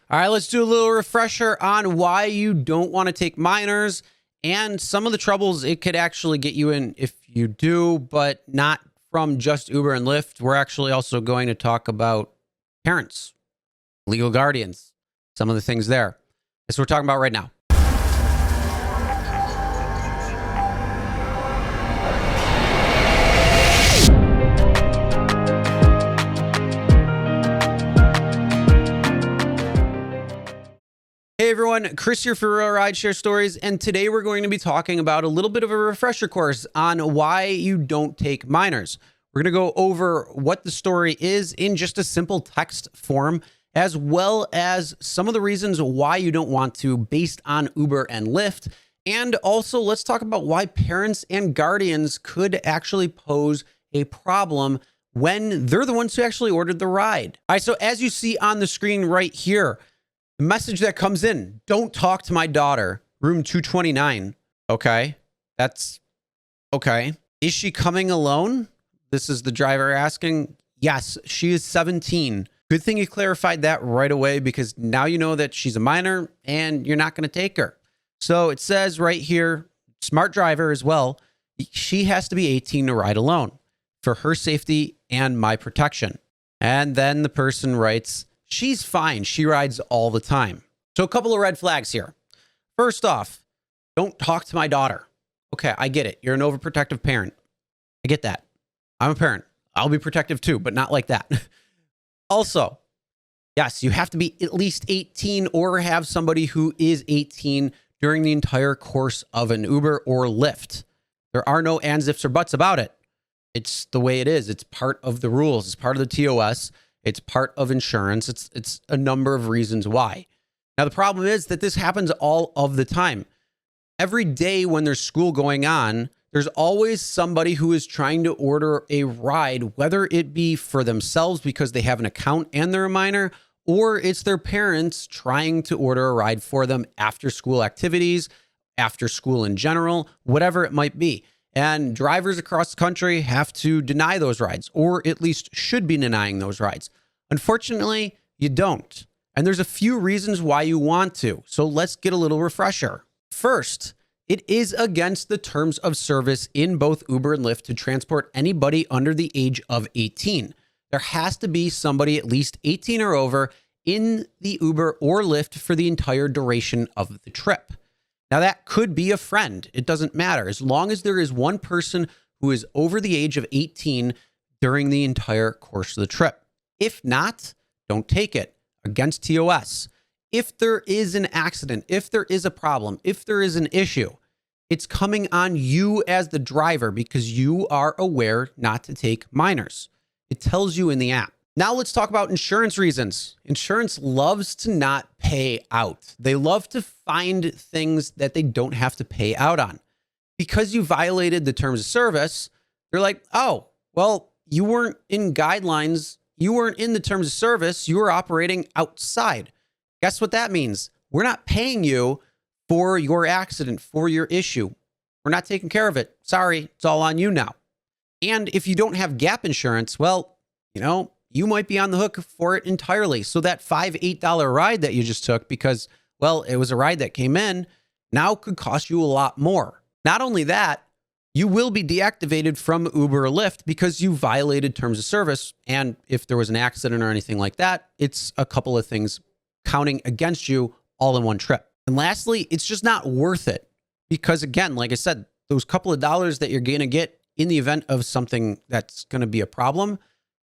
All right, let's do a little refresher on why you don't want to take minors and some of the troubles it could actually get you in if you do, but not from just Uber and Lyft. We're actually also going to talk about parents, legal guardians, some of the things there. That's what we're talking about right now. Hey everyone, Chris here for Real Rideshare Stories, and today we're going to be talking about a little bit of a refresher course on why you don't take minors. We're going to go over what the story is in just a simple text form, as well as some of the reasons why you don't want to based on Uber and Lyft. And also let's talk about why parents and guardians could actually pose a problem when they're the ones who actually ordered the ride. All right, so as you see on the screen right here, the message that comes in: don't talk to my daughter, room 229. Okay, that's okay. Is she coming alone? This is the driver asking. Yes, she is 17. Good thing you clarified that right away, because now you know that she's a minor and you're not going to take her. So it says right here, smart driver as well, she has to be 18 to ride alone for her safety and my protection. And then the person writes, she's fine. She rides all the time. So a couple of red flags here. First off, don't talk to my daughter. Okay, I get it. You're an overprotective parent. I get that. I'm a parent. I'll be protective too, but not like that. Also, yes, you have to be at least 18 or have somebody who is 18 during the entire course of an Uber or Lyft. There are no ands, ifs, or buts about it. It's the way it is. It's part of the rules. It's part of the TOS. It's part of insurance. It's a number of reasons why. Now, the problem is that this happens all of the time. Every day when there's school going on, there's always somebody who is trying to order a ride, whether it be for themselves because they have an account and they're a minor, or it's their parents trying to order a ride for them after school activities, after school in general, whatever it might be. And drivers across the country have to deny those rides, or at least should be denying those rides. Unfortunately, you don't. And there's a few reasons why you want to. So let's get a little refresher. First, it is against the terms of service in both Uber and Lyft to transport anybody under the age of 18. There has to be somebody at least 18 or over in the Uber or Lyft for the entire duration of the trip. Now, that could be a friend. It doesn't matter. As long as there is one person who is over the age of 18 during the entire course of the trip. If not, don't take it. Against TOS. If there is an accident, if there is a problem, if there is an issue, it's coming on you as the driver because you are aware not to take minors. It tells you in the app. Now let's talk about insurance reasons. Insurance loves to not pay out. They love to find things that they don't have to pay out on. Because you violated the terms of service, they're like, oh, well, you weren't in guidelines. You weren't in the terms of service. You were operating outside. Guess what that means? We're not paying you for your accident, for your issue. We're not taking care of it. Sorry, it's all on you now. And if you don't have gap insurance, well, you might be on the hook for it entirely. So that $5-8 ride that you just took because, well, it was a ride that came in, now could cost you a lot more. Not only that, you will be deactivated from Uber or Lyft because you violated terms of service. And if there was an accident or anything like that, it's a couple of things counting against you all in one trip. And lastly, it's just not worth it because, again, like I said, those couple of dollars that you're going to get in the event of something that's going to be a problem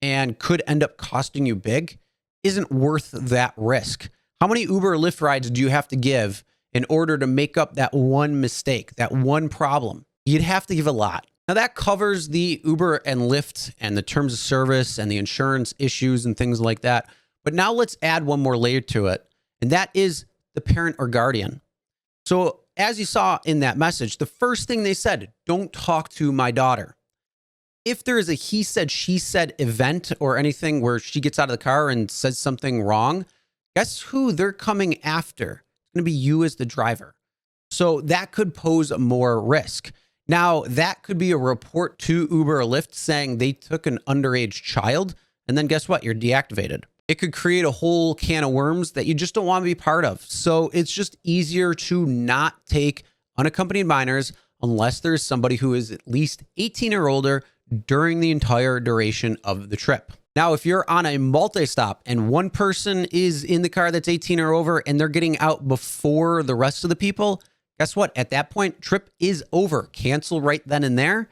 and could end up costing you big isn't worth that risk. How many Uber or Lyft rides do you have to give in order to make up that one mistake, that one problem? You'd have to give a lot. Now that covers the Uber and Lyft and the terms of service and the insurance issues and things like that. But now let's add one more layer to it, and that is the parent or guardian. So as you saw in that message, the first thing they said, don't talk to my daughter. If there is a he said, she said event or anything where she gets out of the car and says something wrong, guess who they're coming after? It's going to be you as the driver. So that could pose more risk. Now, that could be a report to Uber or Lyft saying they took an underage child, and then guess what? You're deactivated. it could create a whole can of worms that you just don't want to be part of. So it's just easier to not take unaccompanied minors unless there's somebody who is at least 18 or older during the entire duration of the trip. Now, if you're on a multi-stop and one person is in the car that's 18 or over and they're getting out before the rest of the people, guess what? At that point, trip is over. Cancel right then and there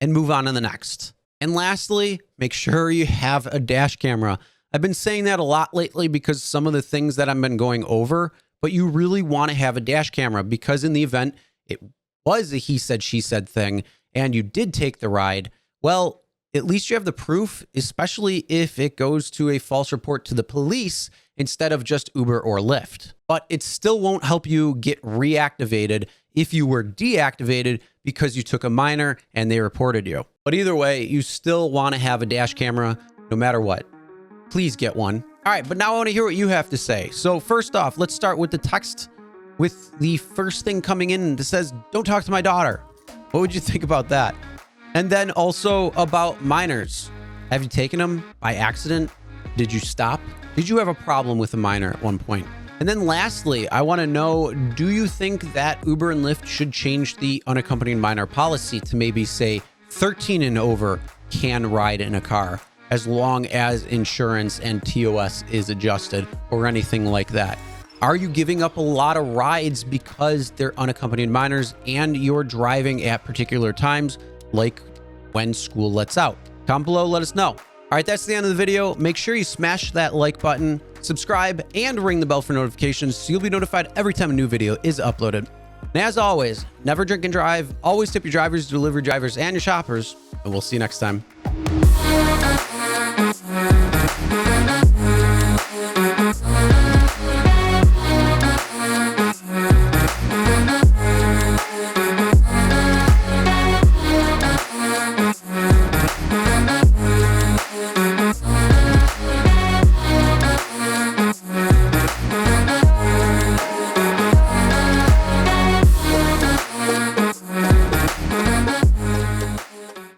and move on to the next. And lastly, make sure you have a dash camera. I've been saying that a lot lately because some of the things that I've been going over, but you really want to have a dash camera because in the event it was a he said, she said thing and you did take the ride, well, at least you have the proof, especially if it goes to a false report to the police instead of just Uber or Lyft. But it still won't help you get reactivated if you were deactivated because you took a minor and they reported you. But either way, you still want to have a dash camera no matter what. Please get one. All right, but now I want to hear what you have to say. So first off, let's start with the text with the first thing coming in that says, "Don't talk to my daughter." What would you think about that? And then also about minors. Have you taken them by accident? Did you stop? Did you have a problem with a minor at one point? And then lastly, I want to know, do you think that Uber and Lyft should change the unaccompanied minor policy to maybe say 13 and over can ride in a car as long as insurance and TOS is adjusted or anything like that? Are you giving up a lot of rides because they're unaccompanied minors and you're driving at particular times, like when school lets out? Comment below, let us know. All right, that's the end of the video. Make sure you smash that like button, subscribe, and ring the bell for notifications so you'll be notified every time a new video is uploaded. And as always, never drink and drive. Always tip your drivers, delivery drivers, and your shoppers. And we'll see you next time.